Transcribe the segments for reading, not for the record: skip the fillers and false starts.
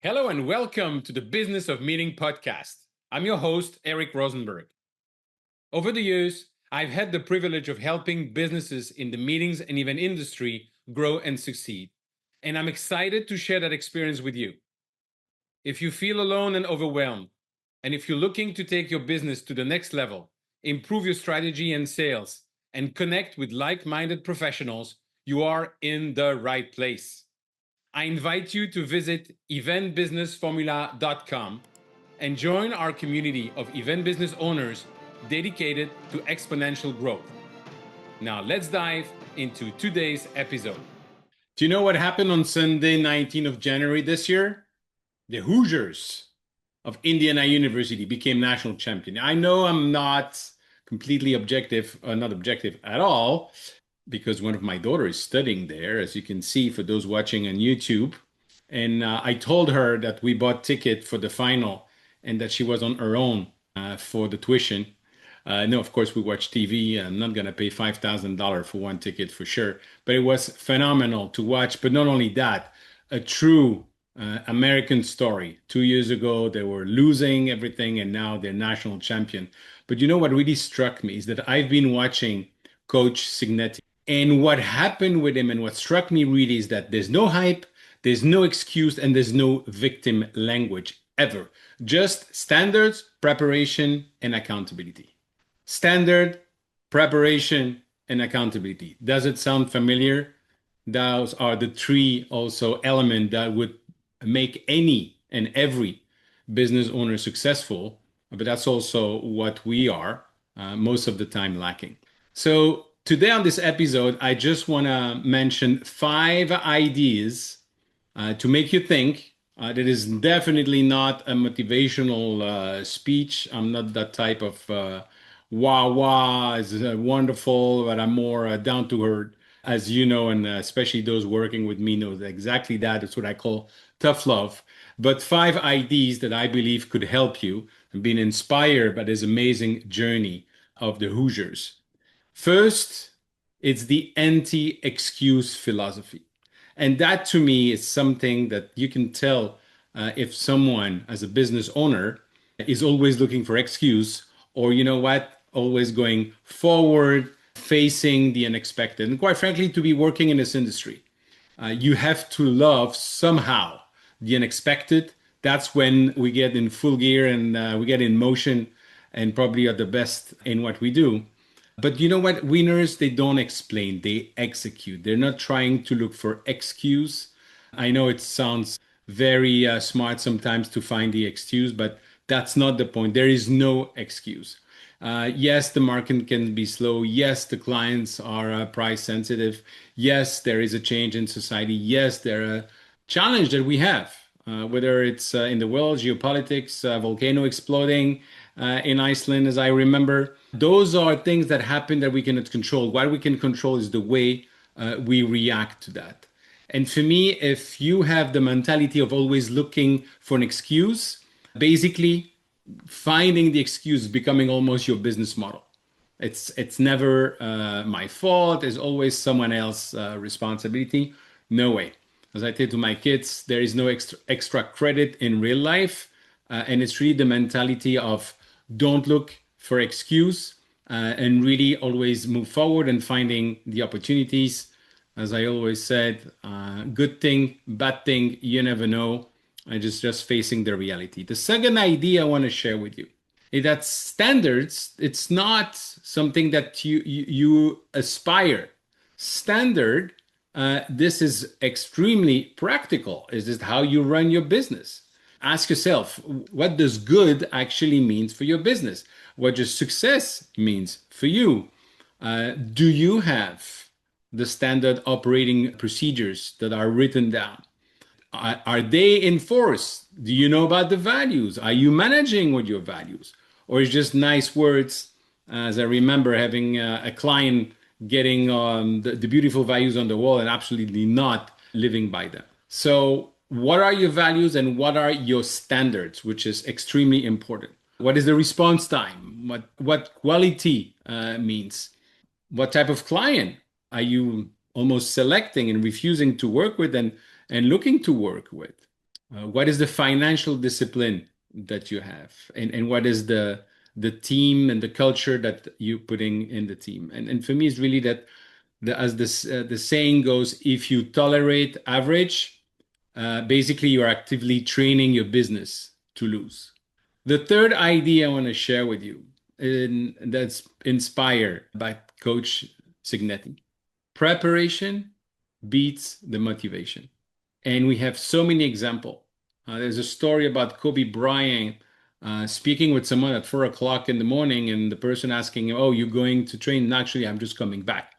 Hello and welcome to the Business of Meeting podcast. I'm your host, Eric Rosenberg. Over the years, I've had the privilege of helping businesses in the meetings and event industry grow and succeed. And I'm excited to share that experience with you. If you feel alone and overwhelmed, and if you're looking to take your business to the next level, improve your strategy and sales, and connect with like-minded professionals, you are in the right place. I invite you to visit eventbusinessformula.com and join our community of event business owners dedicated to exponential growth. Now, let's dive into today's episode. Do you know what happened on Sunday, 19th of January this year? The Hoosiers of Indiana University became national champion. I know I'm not completely objective, not objective at all, because one of my daughters is studying there, as you can see for those watching on YouTube. And I told her that we bought ticket for the final and that she was on her own for the tuition. No, of course, we watch TV. I'm not going to pay $5,000 for one ticket for sure. But it was phenomenal to watch. But not only that, a true American story. 2 years ago, they were losing everything, and now they're national champion. But you know what really struck me is that I've been watching Coach Cignetti. And what happened with him and what struck me really is that there's no hype, there's no excuse, and there's no victim language ever. Just standards, preparation, and accountability. Standard, preparation, and accountability. Does it sound familiar? Those are the three also elements that would make any and every business owner successful. But that's also what we are most of the time lacking. So today on this episode, I just want to mention 5 ideas to make you think. That is definitely not a motivational speech. I'm not that type of wah, is wonderful, but I'm more down to earth, as you know, and especially those working with me know exactly that. It's what I call tough love. But 5 ideas that I believe could help you and being inspired by this amazing journey of the Hoosiers. First, it's the anti-excuse philosophy. And that to me is something that you can tell if someone as a business owner is always looking for excuse, or you know what, always going forward, facing the unexpected. And quite frankly, to be working in this industry, you have to love somehow the unexpected. That's when we get in full gear and we get in motion and probably are the best in what we do. But you know what? Winners, they don't explain, they execute. They're not trying to look for excuse. I know it sounds very smart sometimes to find the excuse, but that's not the point. There is no excuse. Yes, the market can be slow. Yes, the clients are price sensitive. Yes, there is a change in society. Yes, there are a challenge that we have, whether it's in the world, geopolitics, volcano exploding in Iceland, as I remember. Those are things that happen that we cannot control. What we can control is the way we react to that. And for me, if you have the mentality of always looking for an excuse, basically finding the excuse becoming almost your business model. It's never my fault. It's always someone else's responsibility. No way. As I tell to my kids, there is no extra credit in real life. And it's really the mentality of don't look for excuse and really always move forward and finding the opportunities. As I always said, good thing, bad thing, you never know. And just facing the reality. The second idea I want to share with you is that standards, it's not something that you aspire. Standard, this is extremely practical. Is this how you run your business? Ask yourself, what does good actually means for your business? What does success means for you? Do you have the standard operating procedures that are written down? Are they enforced? Do you know about the values? Are you managing with your values? Or is just nice words? As I remember having a client getting the beautiful values on the wall and absolutely not living by them. So what are your values and what are your standards, which is extremely important? What is the response time? What quality means? What type of client are you almost selecting and refusing to work with and looking to work with? What is the financial discipline that you have? And what is the team and the culture that you're putting in the team? And for me, it's really that as the saying goes, if you tolerate average, basically you're actively training your business to lose. The third idea I want to share with you, and that's inspired by Coach Cignetti. Preparation beats the motivation. And we have so many examples. There's a story about Kobe Bryant speaking with someone at 4 o'clock in the morning, and the person asking him, "Oh, you're going to train?" "And actually, I'm just coming back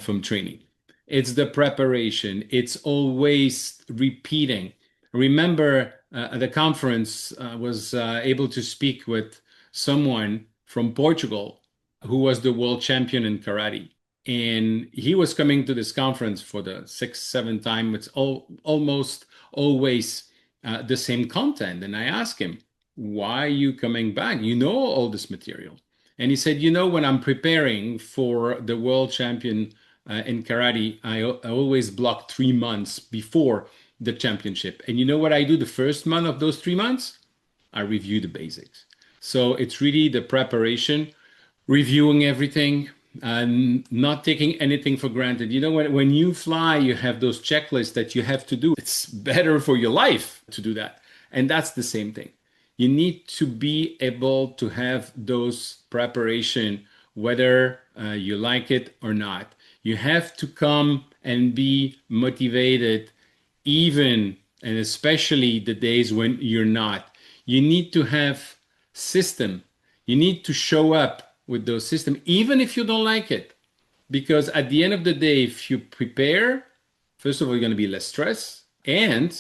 from training." It's the preparation. It's always repeating. Remember, at the conference, was able to speak with someone from Portugal who was the world champion in karate. And he was coming to this conference for the sixth, seventh time. It's almost always the same content. And I asked him, "Why are you coming back? You know all this material." And he said, "When I'm preparing for the world champion in karate, I always block 3 months before the championship. And you know what I do the first month of those 3 months? I review the basics." So it's really the preparation, reviewing everything, and not taking anything for granted. When you fly, you have those checklists that you have to do. It's better for your life to do that. And that's the same thing. You need to be able to have those preparation, whether you like it or not. You have to come and be motivated, even and especially the days when you're not. You need to have system. You need to show up with those systems, even if you don't like it. Because at the end of the day, if you prepare, first of all, you're going to be less stressed, and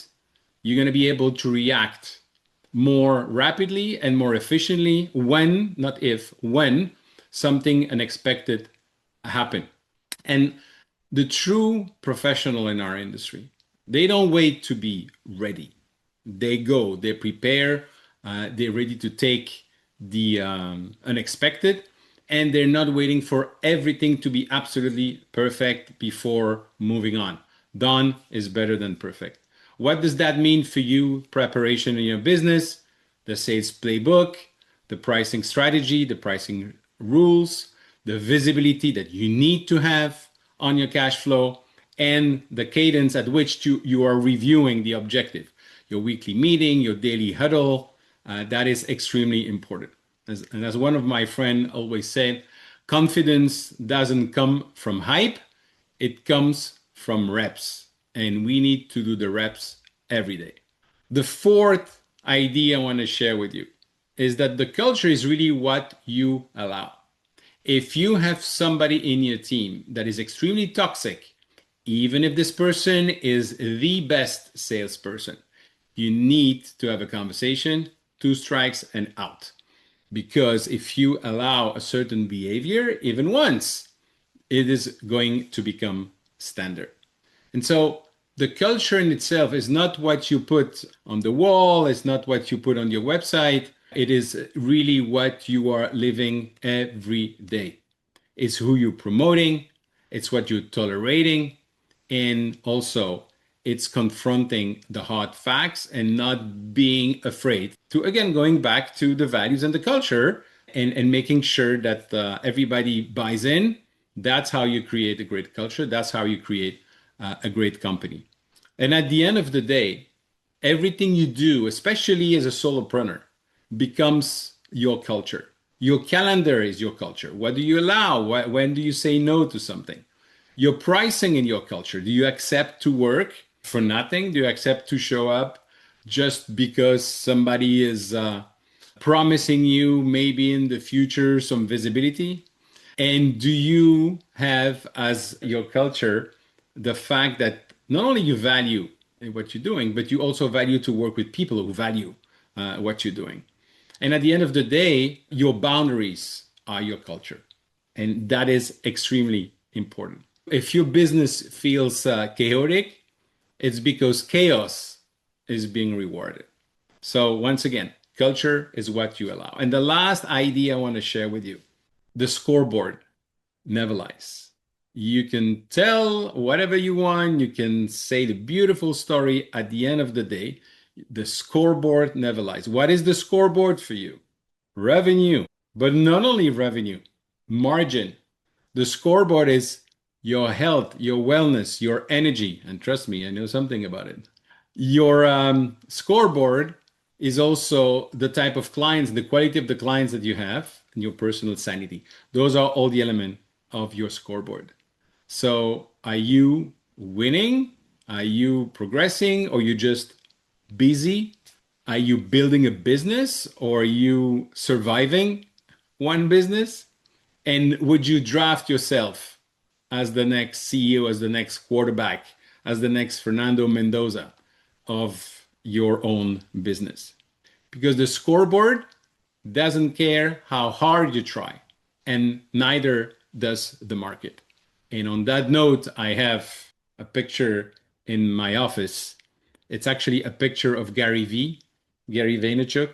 you're going to be able to react more rapidly and more efficiently when, not if, when something unexpected happen. And the true professional in our industry, they don't wait to be ready. They go, they prepare, they're ready to take the unexpected, and they're not waiting for everything to be absolutely perfect before moving on. Done is better than perfect. What does that mean for you? Preparation in your business, the sales playbook, the pricing strategy, the pricing rules, the visibility that you need to have on your cash flow, and the cadence at which you are reviewing the objective. Your weekly meeting, your daily huddle, that is extremely important. And as one of my friends always said, confidence doesn't come from hype, it comes from reps. And we need to do the reps every day. The fourth idea I want to share with you is that the culture is really what you allow. If you have somebody in your team that is extremely toxic, even if this person is the best salesperson, you need to have a conversation, 2 strikes and out. Because if you allow a certain behavior, even once, it is going to become standard. And so the culture in itself is not what you put on the wall, it's not what you put on your website. It is really what you are living every day. It's who you're promoting, it's what you're tolerating, and also it's confronting the hard facts and not being afraid to, again, going back to the values and the culture, and making sure that everybody buys in. That's how you create a great culture. That's how you create a great company. And at the end of the day, everything you do, especially as a solopreneur, becomes your culture. Your calendar is your culture. What do you allow? When do you say no to something? Your pricing in your culture. Do you accept to work for nothing? Do you accept to show up just because somebody is promising you maybe in the future some visibility? And do you have as your culture the fact that not only you value what you're doing, but you also value to work with people who value what you're doing? And at the end of the day, your boundaries are your culture. And that is extremely important. If your business feels chaotic, it's because chaos is being rewarded. So once again, culture is what you allow. And the last idea I want to share with you, the scoreboard never lies. You can tell whatever you want. You can say the beautiful story. At the end of the day, The scoreboard never lies. What is the scoreboard for you? Revenue, but not only revenue, margin. The scoreboard is your health, your wellness, your energy. And trust me, I know something about it. Your scoreboard is also the type of clients, the quality of the clients that you have, and your personal sanity. Those are all the elements of your scoreboard. So, are you winning? Are you progressing? Or are you just busy? Are you building a business or are you surviving one business? And would you draft yourself as the next CEO, as the next quarterback, as the next Fernando Mendoza of your own business? Because the scoreboard doesn't care how hard you try, and neither does the market. And on that note, I have a picture in my office. It's actually a picture of Gary Vaynerchuk.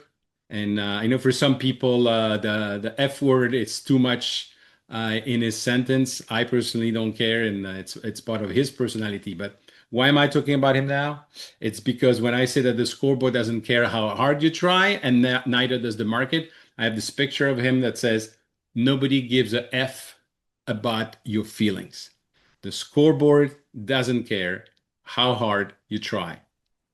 And I know for some people, the F word, it's too much in his sentence. I personally don't care, and it's part of his personality. But why am I talking about him now? It's because when I say that the scoreboard doesn't care how hard you try, and neither does the market, I have this picture of him that says, nobody gives a F about your feelings. The scoreboard doesn't care how hard you try.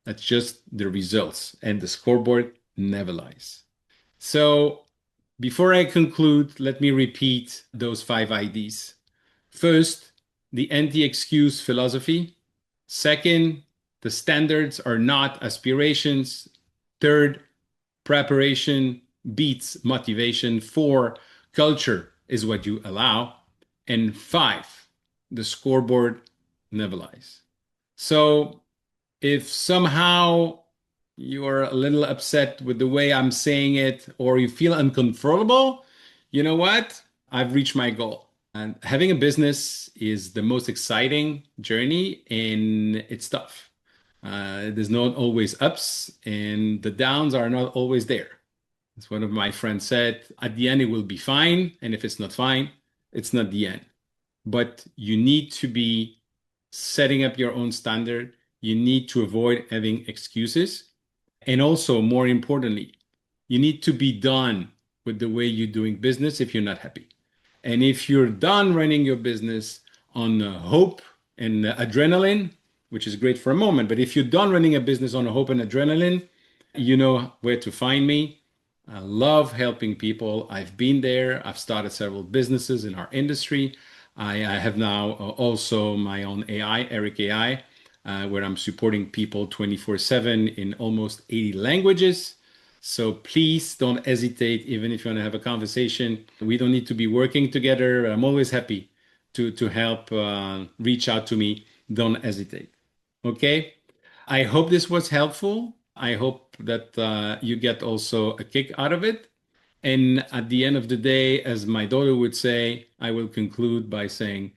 That's just the results, and the scoreboard never lies. So, before I conclude, let me repeat those 5 IDs. First, the anti excuse philosophy. Second, the standards are not aspirations. Third, preparation beats motivation. Four, culture is what you allow. And five, the scoreboard never lies. So, if somehow you're a little upset with the way I'm saying it or you feel uncomfortable, you know what? I've reached my goal. And having a business is the most exciting journey, and it's tough. There's not always ups, and the downs are not always there. As one of my friends said, at the end, it will be fine. And if it's not fine, it's not the end. But you need to be setting up your own standard. You need to avoid having excuses. And also, more importantly, you need to be done with the way you're doing business if you're not happy. And if you're done running your business on hope and adrenaline, which is great for a moment, but if you're done running a business on hope and adrenaline, you know where to find me. I love helping people. I've been there. I've started several businesses in our industry. I have now also my own AI, Eric AI, where I'm supporting people 24/7 in almost 80 languages. So please don't hesitate, even if you want to have a conversation. We don't need to be working together. I'm always happy to help reach out to me. Don't hesitate. Okay. I hope this was helpful. I hope that you get also a kick out of it. And at the end of the day, as my daughter would say, I will conclude by saying,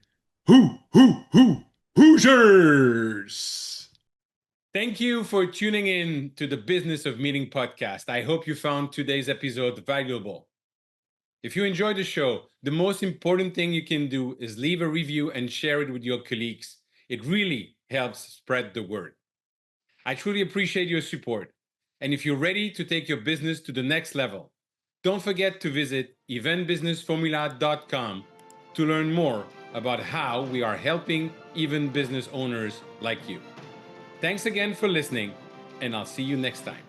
Hoosiers! Thank you for tuning in to the Business of Meeting podcast. I hope you found today's episode valuable. If you enjoyed the show, the most important thing you can do is leave a review and share it with your colleagues. It really helps spread the word. I truly appreciate your support. And if you're ready to take your business to the next level, don't forget to visit eventbusinessformula.com to learn more about how we are helping even business owners like you. Thanks again for listening, and I'll see you next time.